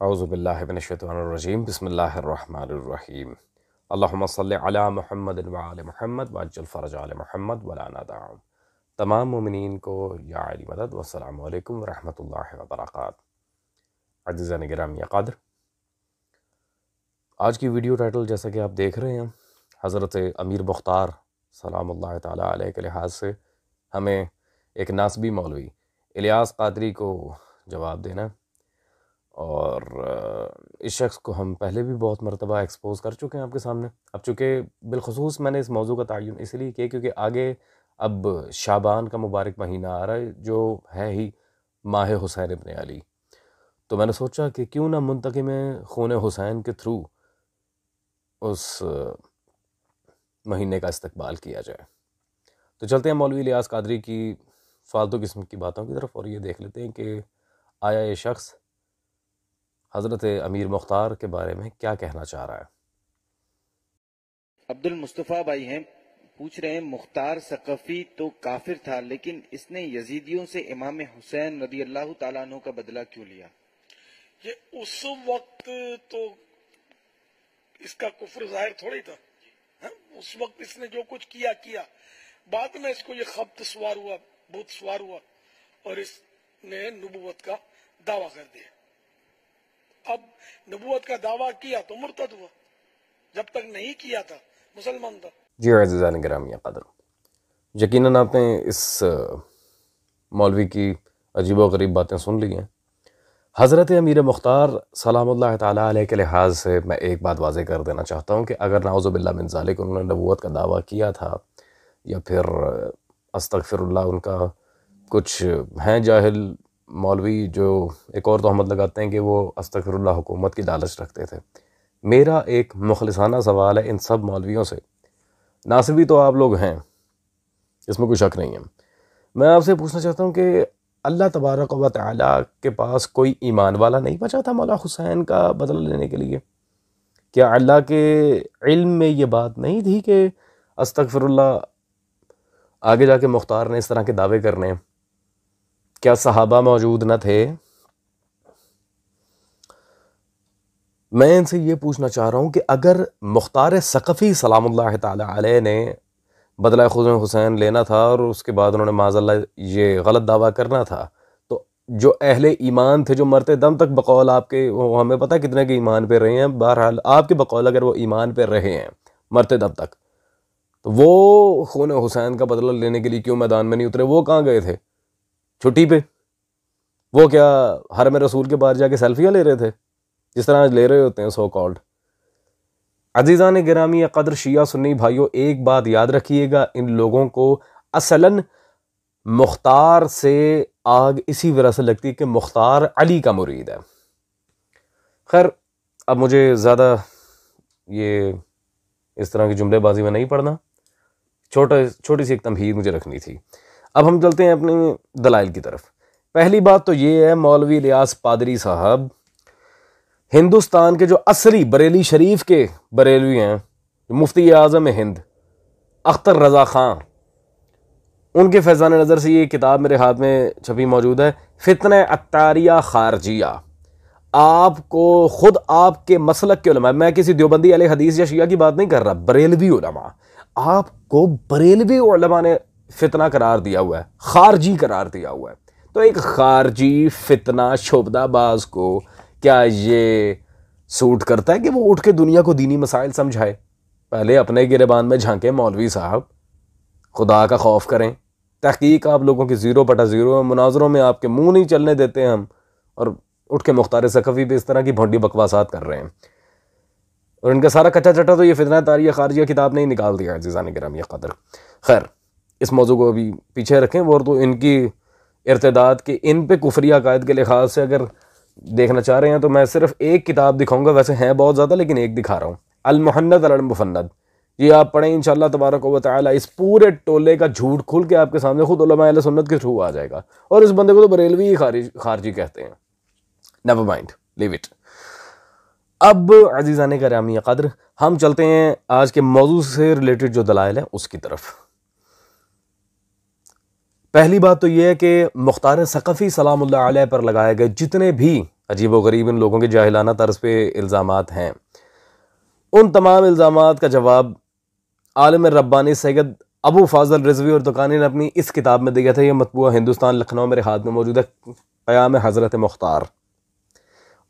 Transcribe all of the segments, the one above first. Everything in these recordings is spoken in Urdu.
اعوذ باللہ من الشیطان الرجیم بسم اللہ الرحمن الرحیم اللہم صلی علی محمد وعلی محمد وعجل فرج علی محمد ولا ندعم۔ تمام مومنین کو یا علی مدد والسلام علیکم ورحمۃ اللہ وبرکاتہ۔ عزیزان گرامی قدر، آج کی ویڈیو ٹائٹل جیسا کہ آپ دیکھ رہے ہیں، حضرت امیر مختار سلام اللہ تعالیٰ علیہ کے لحاظ سے ہمیں ایک ناسبی مولوی الیاس قادری کو جواب دینا، اور اس شخص کو ہم پہلے بھی بہت مرتبہ ایکسپوز کر چکے ہیں آپ کے سامنے۔ اب چونکہ بالخصوص میں نے اس موضوع کا تعین اس لیے کیا کیونکہ آگے اب شعبان کا مبارک مہینہ آ رہا ہے جو ہے ہی ماہ حسین ابن علی، تو میں نے سوچا کہ کیوں نہ منتقم خون حسین کے تھرو اس مہینے کا استقبال کیا جائے۔ تو چلتے ہیں مولوی الیاس قادری کی فالتو قسم کی باتوں کی طرف، اور یہ دیکھ لیتے ہیں کہ آیا یہ شخص حضرت امیر مختار کے بارے میں کیا کہنا چاہ رہا ہے۔ عبد المصطفیٰ بھائی ہیں، پوچھ رہے ہیں مختار ثقفی تو کافر تھا لیکن اس نے یزیدیوں سے امام حسین رضی اللہ تعالیٰ عنہ کا بدلہ کیوں لیا؟ یہ اس وقت تو اس کا کفر ظاہر تھوڑی تھا، اس وقت اس نے جو کچھ کیا بعد میں اس کو یہ خبط سوار ہوا، بت سوار ہوا، اور اس نے نبوت کا دعویٰ کر دیا۔ اب نبوت کا دعویٰ کیا تو مرتد ہوا، جب تک نہیں کیا تھا مسلمان تھا۔ جی عزیزان گرامی قدر، یقیناً آپ نے اس مولوی کی عجیب و غریب باتیں سن لی ہیں۔ حضرت امیر مختار سلام اللہ تعالیٰ علیہ کے لحاظ سے میں ایک بات واضح کر دینا چاہتا ہوں کہ اگر نعوذ باللہ من ذالک انہوں نے نبوت کا دعویٰ کیا تھا، یا پھر استغفر اللہ ان کا کچھ ہیں جاہل مولوی جو ایک اور تہمت لگاتے ہیں کہ وہ استغفر اللہ حکومت کی لالچ رکھتے تھے، میرا ایک مخلصانہ سوال ہے ان سب مولویوں سے، ناصبی تو آپ لوگ ہیں، اس میں کوئی شک نہیں ہے، میں آپ سے پوچھنا چاہتا ہوں کہ اللہ تبارک و تعالیٰ کے پاس کوئی ایمان والا نہیں بچا تھا مولا حسین کا بدلہ لینے کے لیے؟ کیا اللہ کے علم میں یہ بات نہیں تھی کہ استغفر اللہ آگے جا کے مختار نے اس طرح کے دعوے کرنے؟ کیا صحابہ موجود نہ تھے؟ میں ان سے یہ پوچھنا چاہ رہا ہوں کہ اگر مختار ثقفی سلام اللہ تعالی علیہ نے بدلہ خود حسین لینا تھا اور اس کے بعد انہوں نے معاذ اللہ یہ غلط دعویٰ کرنا تھا، تو جو اہل ایمان تھے جو مرتے دم تک بقول آپ کے، وہ ہمیں پتہ کتنے کے ایمان پہ رہے ہیں، بہرحال آپ کے بقول اگر وہ ایمان پہ رہے ہیں مرتے دم تک، تو وہ خون حسین کا بدلہ لینے کے لیے کیوں میدان میں نہیں اترے؟ وہ کہاں گئے تھے؟ چھٹی پہ؟ وہ کیا حرم رسول کے باہر جا کے سیلفیاں لے رہے تھے جس طرح آج لے رہے ہوتے ہیں سو کالڈ؟ عزیزان گرامی قدر، شیعہ سنی بھائیوں، ایک بات یاد رکھیے گا، ان لوگوں کو اصلاً مختار سے آگ اسی وجہ سے لگتی ہے کہ مختار علی کا مرید ہے۔ خیر، اب مجھے زیادہ یہ اس طرح کی جملے بازی میں نہیں پڑھنا، چھوٹی سی ایک تمہید مجھے رکھنی تھی۔ اب ہم چلتے ہیں اپنے دلائل کی طرف۔ پہلی بات تو یہ ہے، مولوی الیاس قادری صاحب ہندوستان کے جو اصلی بریلی شریف کے بریلوی ہیں، مفتی اعظم ہند اختر رضا خان، ان کے فیضان نظر سے یہ کتاب میرے ہاتھ میں چھپی موجود ہے، فتنہ عطاریہ خارجیہ۔ آپ کو خود آپ کے مسلک کے علماء، میں کسی دیوبندی اہل حدیث یا شیعہ کی بات نہیں کر رہا، بریلوی علماء، آپ کو بریلوی علماء نے فتنہ قرار دیا ہوا ہے، خارجی قرار دیا ہوا ہے۔ تو ایک خارجی فتنہ شعبدہ باز کو کیا یہ سوٹ کرتا ہے کہ وہ اٹھ کے دنیا کو دینی مسائل سمجھائے؟ پہلے اپنے گریبان میں جھانکیں مولوی صاحب، خدا کا خوف کریں۔ تحقیق آپ لوگوں کی 0/0 مناظروں میں آپ کے منہ نہیں چلنے دیتے ہم، اور اٹھ کے مختار ثقفی پہ اس طرح کی بھونڈی بکواسات کر رہے ہیں، اور ان کا سارا کچا چٹا تو یہ فتنہ طاریہ خارجیہ کتاب نے ہی نکال دیا ہے عزیزان گرامی قدر۔ خیر، اس موضوع کو ابھی پیچھے رکھیں، وہ تو ان کی ارتداد کے، ان پہ کفری عقائد کے لحاظ سے اگر دیکھنا چاہ رہے ہیں تو میں صرف ایک کتاب دکھاؤں گا، ویسے ہیں بہت زیادہ لیکن ایک دکھا رہا ہوں، المحند علی المفند۔ یہ آپ پڑھیں انشاءاللہ تبارک و تعالی، اس پورے ٹولے کا جھوٹ کھل کے آپ کے سامنے خود علماء اہل سنت کے تھرو آ جائے گا، اور اس بندے کو تو بریلوی خارجی کہتے ہیں۔ Never mind, leave it. اب عزیزان گرامی قدر، ہم چلتے ہیں آج کے موضوع سے ریلیٹڈ جو دلائل ہیں اس کی طرف۔ پہلی بات تو یہ ہے کہ مختار ثقفی سلام اللہ علیہ پر لگائے گئے جتنے بھی عجیب و غریب ان لوگوں کے جاہلانہ طرز پہ الزامات ہیں، ان تمام الزامات کا جواب عالم ربانی سید ابو فاضل رضوی اور دکانی نے اپنی اس کتاب میں دیا تھا، یہ مطبوعہ ہندوستان لکھنؤ میرے ہاتھ میں موجود ہے، قیام حضرت مختار۔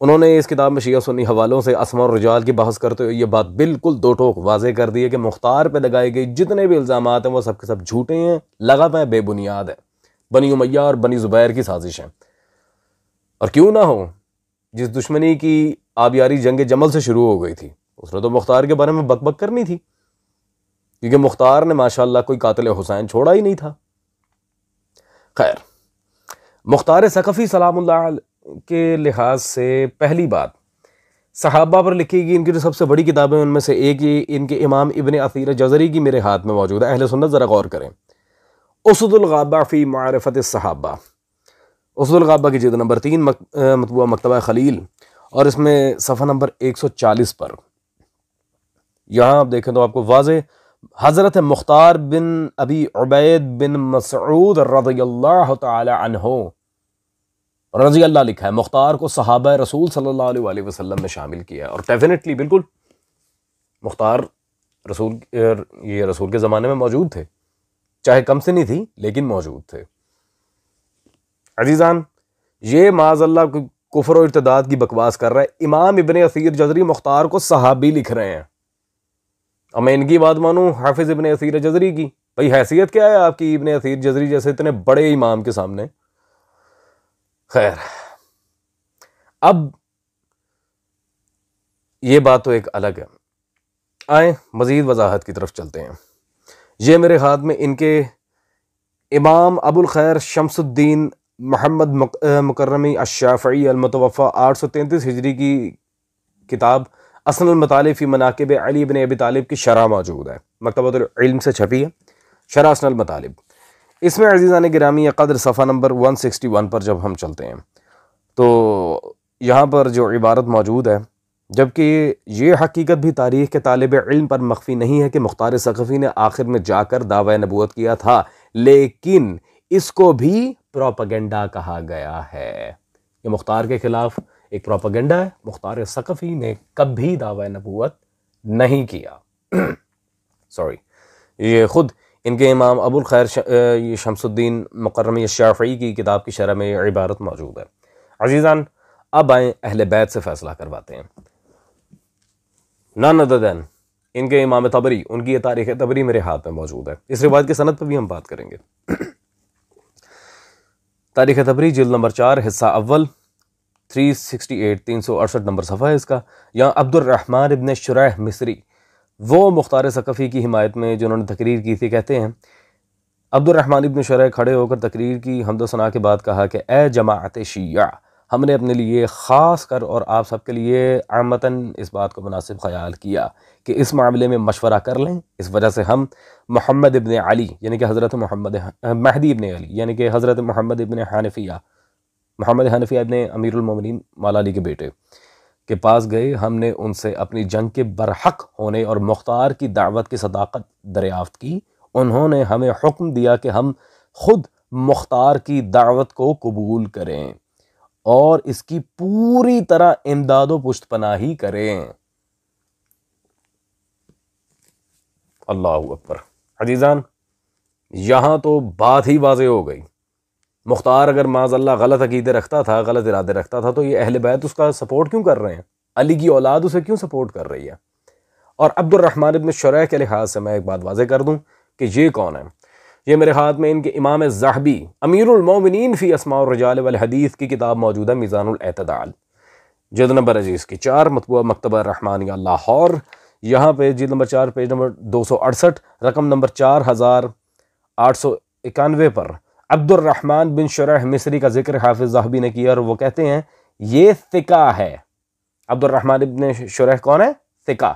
انہوں نے اس کتاب میں شیعہ سنی حوالوں سے اسماء اور رجال کی بحث کرتے ہوئے یہ بات بالکل دو ٹوک واضح کر دی ہے کہ مختار پہ لگائی گئی جتنے بھی الزامات ہیں وہ سب کے سب جھوٹے ہیں، لغو ہیں، بے بنیاد ہے، بنی امیہ اور بنی زبیر کی سازش ہیں۔ اور کیوں نہ ہو، جس دشمنی کی آبیاری جنگ جمل سے شروع ہو گئی تھی اس نے تو مختار کے بارے میں بک بک کرنی تھی، کیونکہ مختار نے ماشاءاللہ کوئی قاتل حسین چھوڑا ہی نہیں تھا۔ خیر، مختار ثقفی سلام اللہ علیہ کے لحاظ سے پہلی بات، صحابہ پر لکھی گئی ان کی جو سب سے بڑی کتابیں ان میں سے ایک ہی ان کے امام ابن اثیر جزری کی میرے ہاتھ میں موجود ہے۔ اہل سنت ذرا غور کریں، اسد الغابہ فی معرفت الصحابہ، اسد الغابہ کی جلد نمبر 3 مطبوعہ مکتبہ خلیل، اور اس میں صفحہ نمبر 140 پر یہاں آپ دیکھیں تو آپ کو واضح حضرت مختار بن ابی عبید بن مسعود رضی اللہ تعالی عنہ رضی اللہ لکھا ہے، مختار کو صحابہ رسول صلی اللہ علیہ وآلہ وسلم میں شامل کیا ہے، اور ڈیفینیٹلی بالکل مختار رسول کے زمانے میں موجود تھے، چاہے کم سے نہیں تھی لیکن موجود تھے۔ عزیزان، یہ معاذ اللہ کفر و ارتداد کی بکواس کر رہا ہے۔ امام ابن اثیر جزری مختار کو صحابی لکھ رہے ہیں، اب میں ان کی بات مانوں حافظ ابن اثیر جزری کی؟ بھئی حیثیت کیا ہے آپ کی ابن اثیر جزری جیسے اتنے بڑے امام کے سامنے؟ خیر، اب یہ بات تو ایک الگ ہے، آئیں مزید وضاحت کی طرف چلتے ہیں۔ یہ میرے ہاتھ میں ان کے امام ابو الخیر شمس الدین محمد مکرمی الشافعی المتوفى 833 ہجری کی کتاب اسن المطالب فی مناقب علی بن ابی طالب کی شرح موجود ہے، مکتبۃ العلم سے چھپی ہے، شرح اسن المطالب۔ اس میں عزیزان گرامی قدر صفحہ نمبر 161 پر جب ہم چلتے ہیں تو یہاں پر جو عبارت موجود ہے، جبکہ یہ حقیقت بھی تاریخ کے طالب علم پر مخفی نہیں ہے کہ مختار ثقفی نے آخر میں جا کر دعوی نبوت کیا تھا، لیکن اس کو بھی پروپیگنڈا کہا گیا ہے۔ یہ مختار کے خلاف ایک پروپیگنڈا ہے، مختار ثقفی نے کبھی دعوی نبوت نہیں کیا۔ سوری، یہ خود ان کے امام ابو الخیر شمس الدین مکرمی الشافعی کی کتاب کی شرح میں یہ عبارت موجود ہے۔ عزیزان، اب آئیں اہل بیت سے فیصلہ کرواتے ہیں۔ نان ادر دین ان کے امام طبری، ان کی یہ تاریخ طبری میرے ہاتھ میں موجود ہے، اس روایت کی سند پہ بھی ہم بات کریں گے۔ تاریخ طبری جلد نمبر 4 حصہ اول 368 368 نمبر صفحہ ہے اس کا۔ یہاں عبد الرحمن ابن شریح مصری، وہ مختار ثقفی کی حمایت میں جنہوں نے تقریر کی تھی، کہتے ہیں عبد الرحمن ابن شریح کھڑے ہو کر تقریر کی، حمد و ثنا کے بعد کہا کہ اے جماعت شیعہ، ہم نے اپنے لیے خاص کر اور آپ سب کے لیے عامتاً اس بات کو مناسب خیال کیا کہ اس معاملے میں مشورہ کر لیں، اس وجہ سے ہم محمد ابن علی یعنی کہ حضرت محمد مہدی ابن علی یعنی کہ حضرت محمد ابن حنفیہ ابن امیر المومنین مولا علی کے بیٹے کے پاس گئے۔ ہم نے ان سے اپنی جنگ کے برحق ہونے اور مختار کی دعوت کی صداقت دریافت کی۔ انہوں نے ہمیں حکم دیا کہ ہم خود مختار کی دعوت کو قبول کریں اور اس کی پوری طرح امداد و پشت پناہی کریں۔ اللہ اکبر۔ عزیزان، یہاں تو بات ہی واضح ہو گئی۔ مختار اگر معاذ اللہ غلط عقیدے رکھتا تھا، غلط ارادے رکھتا تھا، تو یہ اہل بیت اس کا سپورٹ کیوں کر رہے ہیں؟ علی کی اولاد اسے کیوں سپورٹ کر رہی ہے؟ اور عبد الرحمن ابن شریح کے لحاظ سے میں ایک بات واضح کر دوں کہ یہ کون ہے۔ یہ میرے ہاتھ میں ان کے امام الذہبی امیر المومنین فی اسماء الرجال والحدیث کی کتاب موجود ہے، میزان الاعتدال، جلد نمبر عزیز کی 4 مطبوعہ مکتبہ رحمانیہ لاہور۔ یہاں پہ جلد نمبر 4 پیج نمبر 268 رقم نمبر 4891 پر عبد الرحمن بن شریح مصری کا ذکر حافظ ذہبی نے کیا، اور وہ کہتے ہیں یہ ثقہ ہے۔ عبد الرحمن بن شریح کون ہے؟ ثقہ۔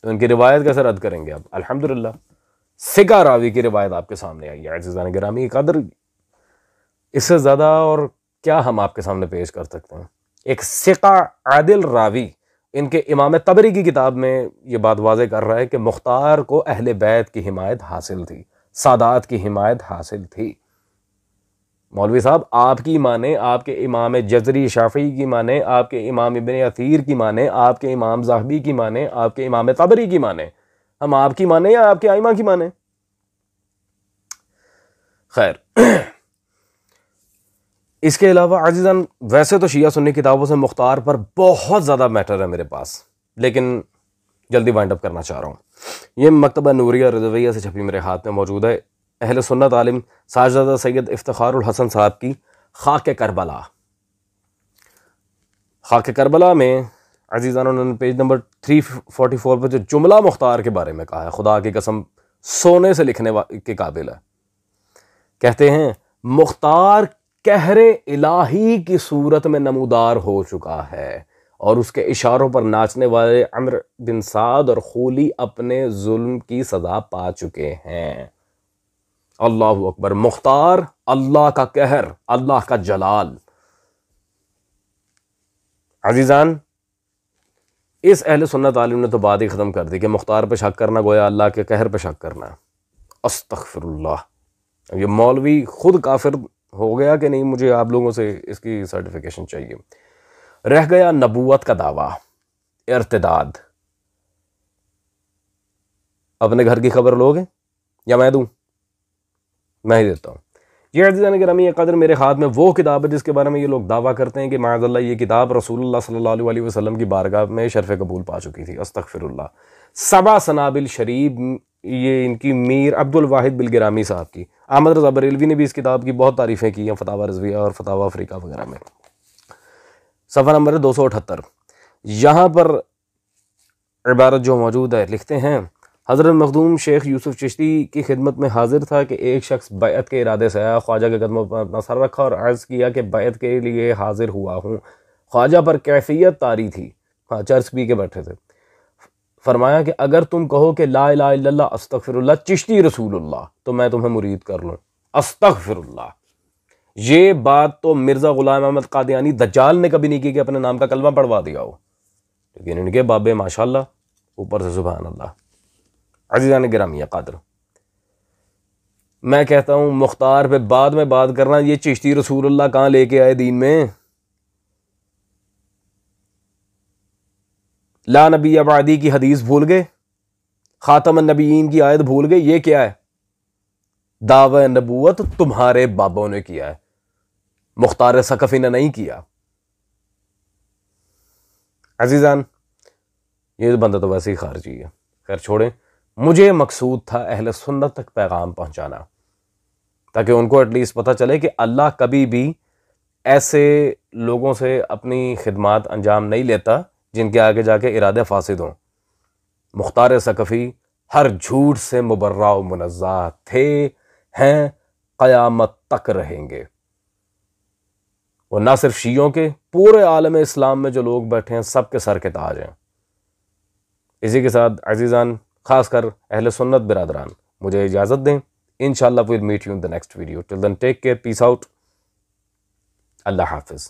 تو ان کی روایت کیسے رد کریں گے اب؟ الحمدللہ ثقہ راوی کی روایت آپ کے سامنے آئی ہے۔ عزیزان گرامی قدر، اس سے زیادہ اور کیا ہم آپ کے سامنے پیش کر سکتے ہیں؟ ایک ثقہ عادل راوی ان کے امام طبری کی کتاب میں یہ بات واضح کر رہا ہے کہ مختار کو اہل بیت کی حمایت حاصل تھی، سادات کی حمایت حاصل تھی۔ مولوی صاحب آپ کی مانیں، آپ کے امام جزری شافعی کی مانیں، آپ کے امام ابن اثیر کی مانیں، آپ کے امام ذہبی کی مانیں، آپ کے امام طبری کی مانیں، ہم آپ کی مانیں یا آپ کے ائمہ کی مانیں؟ خیر، اس کے علاوہ عزیزان ویسے تو شیعہ سنی کتابوں سے مختار پر بہت زیادہ میٹر ہے میرے پاس، لیکن جلدی وائنڈ اپ کرنا چاہ رہا ہوں۔ یہ مکتبہ نوریہ رضویہ سے چھپی میرے ہاتھ میں موجود ہے، اہل سنت عالم ساجدہ سید افتخار الحسن صاحب کی خاک کربلا۔ خاک کربلا میں عزیزان انہوں نے پیج نمبر 344 پہ جو جملہ مختار کے بارے میں کہا ہے، خدا کی قسم سونے سے لکھنے کے قابل ہے۔ کہتے ہیں مختار قہر الہی کی صورت میں نمودار ہو چکا ہے، اور اس کے اشاروں پر ناچنے والے عمرو بن سعد اور خولی اپنے ظلم کی سزا پا چکے ہیں۔ اللہ اکبر، مختار اللہ کا قہر، اللہ کا جلال۔ عزیزان اس اہل سنت عالم نے تو بات ہی ختم کر دی کہ مختار پہ شک کرنا گویا اللہ کے قہر پہ شک کرنا ہے۔ استغفر اللہ، یہ مولوی خود کافر ہو گیا کہ نہیں؟ مجھے آپ لوگوں سے اس کی سرٹیفیکیشن چاہیے۔ رہ گیا نبوت کا دعویٰ، ارتداد۔ اپنے گھر کی خبر لوگے یا میں دوں؟ میں ہی دیتا ہوں۔ یہ عزیزان گرامی قدر میرے ہاتھ میں وہ کتاب ہے جس کے بارے میں یہ لوگ دعویٰ کرتے ہیں کہ معاذ اللہ یہ کتاب رسول اللہ صلی اللہ علیہ وسلم کی بارگاہ میں شرف قبول پا چکی تھی۔ استغفر اللہ۔ 7 سنابل شریف، یہ ان کی میر عبد الواحد بلگرامی صاحب کی۔ احمد رضا بریلوی نے بھی اس کتاب کی بہت تعریفیں کی ہیں، فتاوی رضویہ اور فتاوی افریقہ وغیرہ میں۔ صفحہ نمبر 278، یہاں پر عبارت جو موجود ہے لکھتے ہیں حضرت مخدوم شیخ یوسف چشتی کی خدمت میں حاضر تھا کہ ایک شخص بیعت کے ارادے سے آیا، خواجہ کے قدموں پر اپنا سر رکھا اور عرض کیا کہ بیعت کے لیے حاضر ہوا ہوں۔ خواجہ پر کیفیت طاری تھی، چرس پی کے بیٹھے تھے۔ فرمایا کہ اگر تم کہو کہ لا الہ الا اللہ استغفر اللہ چشتی رسول اللہ تو میں تمہیں مرید کر لوں۔ استغفر اللہ، یہ بات تو مرزا غلام احمد قادیانی دجال نے کبھی نہیں کی کہ اپنے نام کا کلمہ پڑھوا دیا ہو، لیکن ان کے بابے ماشاءاللہ اوپر سے سبحان اللہ۔ عزیزان گرامی قدر، میں کہتا ہوں مختار پہ بعد میں بات کرنا، یہ چشتی رسول اللہ کہاں لے کے آئے دین میں؟ لا نبی بعدی کی حدیث بھول گئے، خاتم النبیین کی آیت بھول گئے، یہ کیا ہے؟ دعوی نبوت تمہارے بابوں نے کیا ہے، مختار ثقفی نے نہیں کیا۔ عزیزان یہ بندہ تو ویسے ہی خارجی ہے، خیر چھوڑیں۔ مجھے مقصود تھا اہل سنت تک پیغام پہنچانا، تاکہ ان کو ایٹ لیسٹ پتہ چلے کہ اللہ کبھی بھی ایسے لوگوں سے اپنی خدمات انجام نہیں لیتا جن کے آگے جا کے ارادے فاسد ہوں۔ مختار ثقفی ہر جھوٹ سے مبرہ و منزہ تھے، ہیں، قیامت تک رہیں گے۔ وہ نہ صرف شیعوں کے، پورے عالم اسلام میں جو لوگ بیٹھے ہیں سب کے سر کے تاج ہیں۔ اسی کے ساتھ عزیزان خاص کر اہل سنت برادران مجھے اجازت دیں، انشاءاللہ we'll meet you in the next video. Till then take care, peace out، اللہ حافظ۔